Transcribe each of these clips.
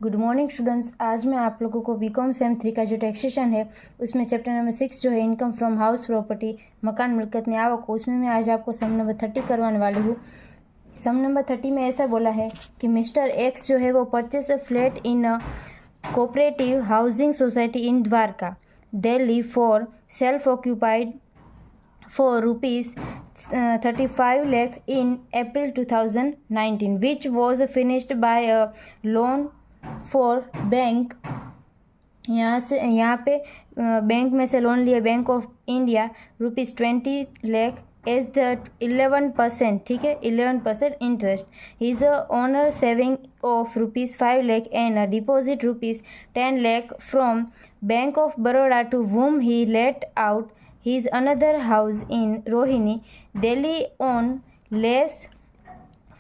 Good morning students. आज मैं आप लोगों को बीकॉम सेम 3 का जो टैक्सेशन है उसमें चैप्टर नंबर 6 जो है इनकम फ्रॉम हाउस प्रॉपर्टी, मकान मिल्कत में आवक, उसमें मैं आज आपको सम नंबर 30 करवाने वाली हूँ। सम नंबर 30 में ऐसा बोला है कि मिस्टर एक्स जो है वो purchase a flat in a cooperative housing society in Dwarka Delhi for self occupied for rupees 35 lakh in April 2019, which was finished by a loan for bank। यहाँ पे बैंक में से लोन लिए bank of India ₹20 lakh as the 11%, ठीक है, 11% interest. His owner saving of ₹5 lakh and deposit ₹10 lakh from Bank of Baroda, to whom he let out his another house in Rohini, Delhi on lease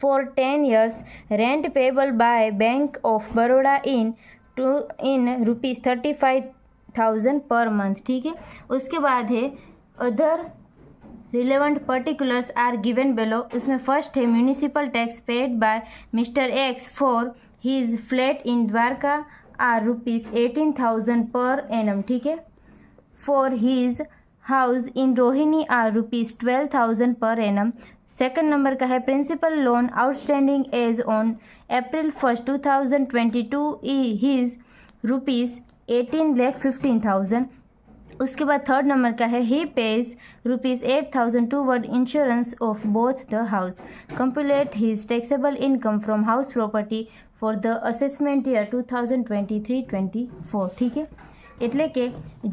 for 10 years, rent payable by Bank of Baroda in ₹35,000 per month, ठीक है। उसके बाद है other relevant particulars are given below. उसमें first है municipal tax paid by mister X for his flat in Dwarka are ₹18,000 per annum, ठीक है। For his house in Rohini are ₹12,000 per annum. Second number का है principal loan outstanding as on April 1st 2022 his ₹18,15,000। उसके बाद third number का है he pays ₹8,000 toward insurance of both the house, complete his taxable income from house property for the assessment year 2023-24, ठीक है। એટલે કે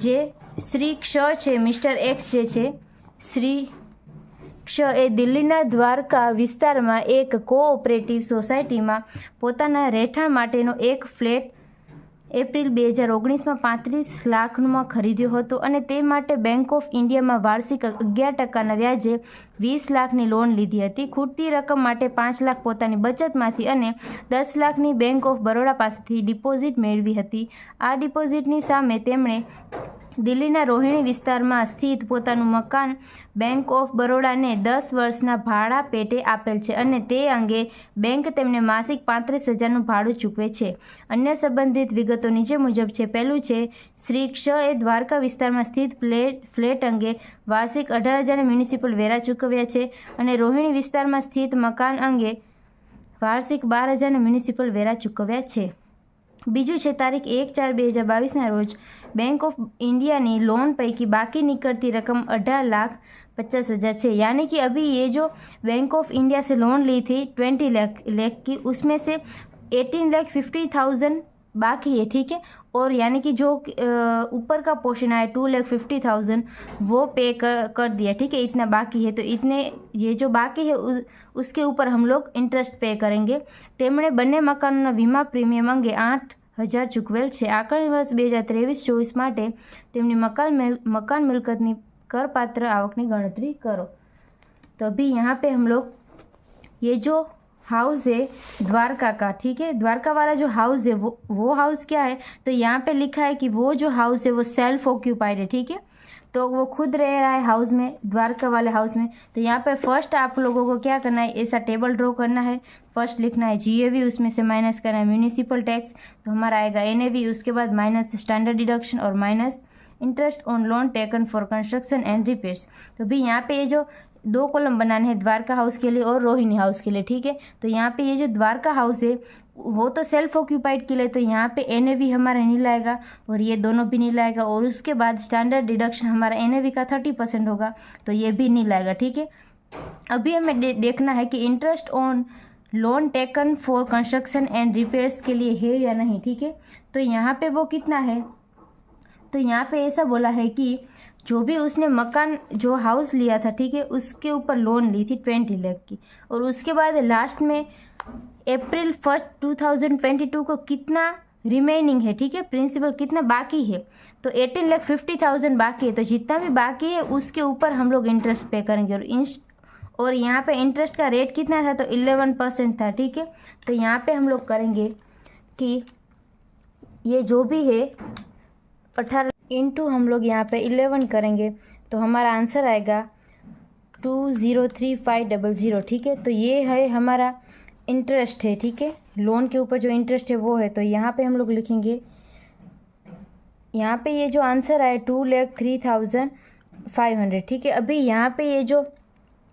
જે શ્રી ક્ષ છે મિસ્ટર એક્સ જે છે શ્રી ક્ષ એ દિલ્હીના દ્વારકા વિસ્તારમાં એક કોઓપરેટિવ સોસાયટીમાં પોતાના રહેઠાણ માટેનો એક ફ્લેટ એપ્રિલ 2019માં 35 લાખમાં ખરીદ્યો હતો અને તે માટે બેંક ઓફ ઇન્ડિયામાં વાર્ષિક 11% વ્યાજે 20 લાખની લોન લીધી હતી। ખૂટતી રકમ માટે 5 લાખ પોતાની બચતમાંથી અને 10 લાખની બેંક ઓફ બરોડા પાસેથી ડિપોઝિટ મેળવી હતી। આ ડિપોઝિટની સામે તેમણે દિલ્હીના રોહિણી વિસ્તારમાં સ્થિત પોતાનું મકાન બેંક ઓફ બરોડાને 10 વર્ષના ભાડા પેટે આપેલ છે અને તે અંગે બેંક તેમને માસિક 35,000નું ભાડું ચૂકવે છે। અન્ય સંબંધિત વિગતો નીચે મુજબ છે। પહેલું છે શ્રી ક્ષ એ દ્વારકા વિસ્તારમાં સ્થિત ફ્લેટ અંગે વાર્ષિક 18,000 મ્યુનિસિપલ વેરા ચૂકવ્યા છે અને રોહિણી વિસ્તારમાં સ્થિત મકાન અંગે વાર્ષિક 12,000 મ્યુનિસિપલ વેરા ચૂકવ્યા છે। બીજું છે તારીખ 1/4/2022ના રોજ बैंक ऑफ इंडिया ने लोन पैकी बाकी निकलती रकम 18,50,000 है। यानी कि अभी ये जो बैंक ऑफ इंडिया से लोन ली थी 20 लाख की, उसमें से 18,50,000 बाकी है, ठीक है। और यानी कि जो ऊपर का पोर्शन आया 2,50,000 वो पे कर दिया, ठीक है। इतना बाकी है, तो इतने ये जो बाकी है उसके ऊपर हम लोग इंटरेस्ट पे करेंगे। તેમણે બંને મકાનોના વીમા પ્રીમિયમ અંગે 8,000 ચૂકવેલ છે। આકારણી વર્ષ 2023-24 માટે તેમની મકાન મિલકતની કરપાત્ર આવકની ગણતરી કરો। तो अभी यहाँ पे हम लोग ये जो हाउस है द्वारका का, ठीक है, द्वारका वाला जो हाउस है वो हाउस क्या है, तो यहाँ पे लिखा है कि वो जो हाउस है वो सेल्फ ऑक्यूपाइड है, ठीक है। तो वो खुद रह रहा है हाउस में, द्वारका वाले हाउस में। तो यहाँ पे फर्स्ट आप लोगों को क्या करना है, ऐसा टेबल ड्रॉ करना है। फर्स्ट लिखना है GAV, उसमें से माइनस करना है म्यूनिसिपल टैक्स, तो हमारा आएगा NAV। उसके बाद माइनस स्टैंडर्ड डिडक्शन और minus interest on loan taken for construction and repairs. तो भी यहाँ पे ये जो 2 कॉलम बनाने हैं द्वारका हाउस के लिए और रोहिणी हाउस के लिए, ठीक है। तो यहाँ पे ये जो द्वारका हाउस है वो तो सेल्फ ऑक्यूपाइड के लिए, तो यहाँ पे NAV हमारा नहीं लाएगा और ये दोनों भी नहीं लाएगा। और उसके बाद स्टैंडर्ड डिडक्शन हमारा NAV का 30% होगा, तो ये भी नहीं लाएगा, ठीक है। अभी हमें देखना है कि interest on loan taken for construction and repairs के लिए है या नहीं, ठीक है। तो यहाँ पे वो कितना है, तो यहाँ पे ऐसा बोला है कि जो भी उसने मकान जो हाउस लिया था, ठीक है, उसके ऊपर लोन ली थी 20 लाख की, और उसके बाद लास्ट में April 1st 2022 को कितना रिमेनिंग है, ठीक है, प्रिंसिपल कितना बाकी है, तो 18,50,000 बाकी है। तो जितना भी बाकी है उसके ऊपर हम लोग इंटरेस्ट पे करेंगे। और यहाँ पे इंटरेस्ट का रेट कितना था, तो 11% था, ठीक है। तो यहाँ पे हम लोग करेंगे कि ये जो भी है 18 इंटू हम लोग यहाँ पे 11 करेंगे, तो हमारा आंसर आएगा 203,500, ठीक है। तो ये है हमारा इंटरेस्ट है, ठीक है। लोन के ऊपर जो इंटरेस्ट है वो है। तो यहाँ पे हम लोग लिखेंगे, यहाँ पे ये जो आंसर आया 2,03,500, ठीक है। अभी यहाँ पे ये जो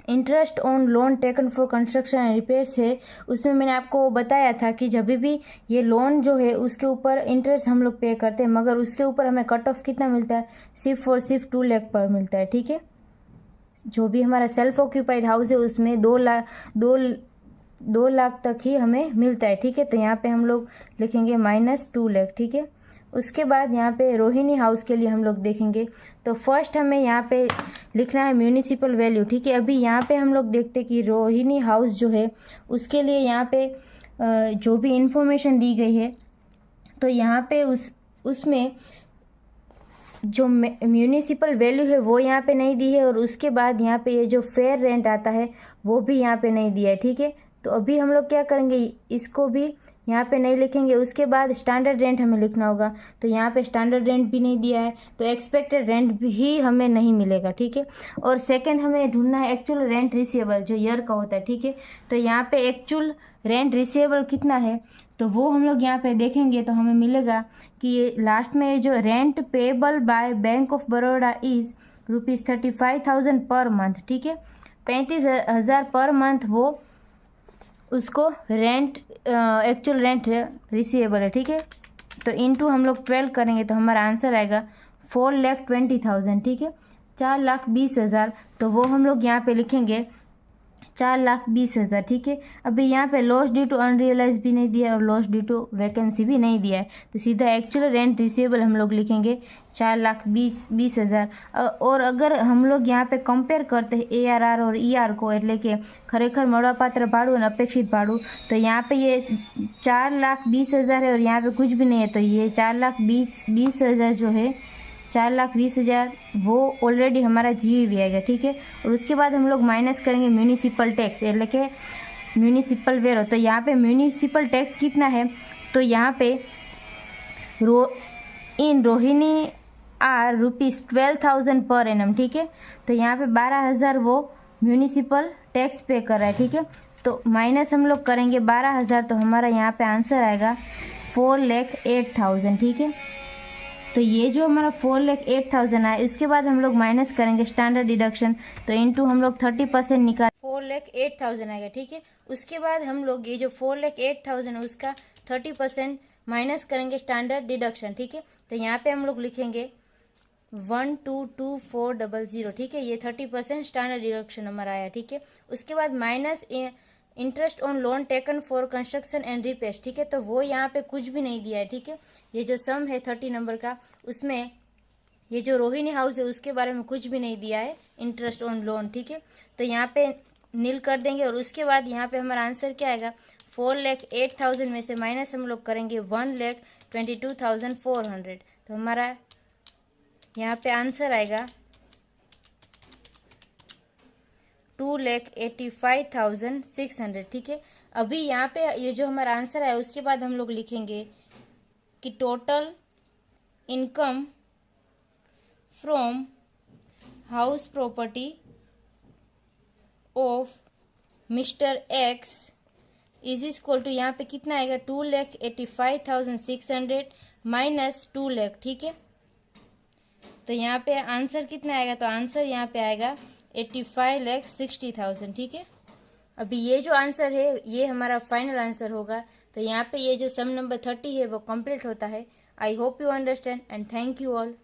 interest on loan taken for construction and repairs है, उसमें मैंने आपको बताया था कि जब भी ये लोन जो है उसके ऊपर इंटरेस्ट हम लोग पे करते हैं, मगर उसके ऊपर हमें कट ऑफ कितना मिलता है, सिर्फ और सिर्फ 2 लाख पर मिलता है, ठीक है। जो भी हमारा सेल्फ ऑक्यूपाइड हाउस है उसमें 2 लाख तक ही हमें मिलता है, ठीक है। तो यहाँ पे हम लोग लिखेंगे -2 लाख, ठीक है। उसके बाद यहाँ पे रोहिणी हाउस के लिए हम लोग देखेंगे, तो फर्स्ट हमें यहाँ पे लिखना है म्यूनिसिपल वैल्यू, ठीक है। अभी यहाँ पे हम लोग देखते हैं कि रोहिणी हाउस जो है उसके लिए यहाँ पे जो भी इंफॉर्मेशन दी गई है, तो यहाँ पे उसमें जो म्यूनिसिपल वैल्यू है वो यहाँ पे नहीं दी है, और उसके बाद यहाँ पे ये जो फेयर रेंट आता है वो भी यहाँ पे नहीं दिया है, ठीक है। तो अभी हम लोग क्या करेंगे, इसको भी यहाँ पे नहीं लिखेंगे। उसके बाद स्टैंडर्ड रेंट हमें लिखना होगा, तो यहाँ पे स्टैंडर्ड रेंट भी नहीं दिया है, तो एक्सपेक्टेड रेंट भी हमें नहीं मिलेगा, ठीक है। और सेकंड हमें ढूंढना है एक्चुअल रेंट रिसीवेबल जो ईयर का होता है, ठीक है। तो यहाँ पे एक्चुअल रेंट रिसीवेबल कितना है, तो वो हम लोग यहाँ पे देखेंगे, तो हमें मिलेगा कि ये लास्ट में जो rent payable by bank of Baroda is ₹35,000 per month, ठीक है। 35,000 पर मंथ वो उसको रेंट एक्चुअल रेंट रिसीवेबल है, ठीक है। तो इनटू हम लोग 12 करेंगे तो हमारा आंसर आएगा 4,20,000, ठीक है, 4,20,000। तो वो हम लोग यहाँ पे लिखेंगे 4,20,000, ठीक है। अभी यहाँ पे लॉस ड्यू टू अनरियलाइज भी नहीं दिया है और लॉस ड्यू टू वैकेंसी भी नहीं दिया है, तो सीधा एक्चुअल रेंट रिसीवेबल हम लोग लिखेंगे 4,20,000। और अगर हम लोग यहाँ पे कंपेयर करते हैं ARR और ER को, એટલે કે ખરેખર મળવાપાત્ર ભાડું અને અપેક્ષિત ભાડું, तो यहाँ पे ये 4,20,000 है और यहाँ पे कुछ भी नहीं है, तो ये 4,20,000 जो है 4,20,000 वो ऑलरेडी हमारा GEV आएगा, ठीक है। और उसके बाद हम लोग माइनस करेंगे म्यूनिसिपल टैक्स, એટલે કે म्यूनिसिपल वेरो। तो यहाँ पे म्यूनिसिपल टैक्स कितना है, तो यहाँ पे इन रोहिणी आर ₹12,000 पर एनम, ठीक है। तो यहाँ पे 12,000 वो म्यूनिसिपल टैक्स पे कर रहा है, ठीक है। तो माइनस हम लोग करेंगे 12,000, तो हमारा यहाँ पे आंसर आएगा 4,08,000, ठीक है। तो ये जो हमारा 4,08,000 आया, इसके बाद हम लोग माइनस करेंगे स्टैंडर्ड डिडक्शन, तो इनटू हम लोग 30% निकाल 4,08,000 आएगा, ठीक है। उसके बाद हम लोग ये जो 4,08,000 है उसका 30% माइनस करेंगे स्टैंडर्ड डिडक्शन, ठीक है। तो यहाँ पे हम लोग लिखेंगे 1,224,00, ठीक है। ये 30% स्टैंडर्ड डिडक्शन हमारा आया, ठीक है। उसके बाद minus interest on loan taken for construction and repairs, ठीक है। तो वो यहाँ पे कुछ भी नहीं दिया है, ठीक है। ये जो सम है 30 नंबर का, उसमें ये जो रोहिणी हाउस है उसके बारे में कुछ भी नहीं दिया है इंटरेस्ट ऑन लोन, ठीक है। तो यहाँ पे नील कर देंगे, और उसके बाद यहाँ पे हमारा आंसर क्या आएगा, 4,08,000 में से माइनस हम लोग करेंगे 1,22,400, तो हमारा यहाँ पे आंसर आएगा 2,85,600, ठीक है। अभी यहाँ पे ये जो हमारा आंसर है उसके बाद हम लोग लिखेंगे कि total income from house property of mister X is equal to, यहाँ पे कितना आएगा 2,85,600 माइनस 2 लाख, ठीक है। तो यहाँ पे आंसर कितना आएगा, तो आंसर यहाँ पे आएगा 85,60,000, ठीक है। अभी ये जो आंसर है ये हमारा फाइनल आंसर होगा। तो यहाँ पे ये जो सम नंबर 30 है वो कंप्लीट होता है। I hope you understand and thank you all.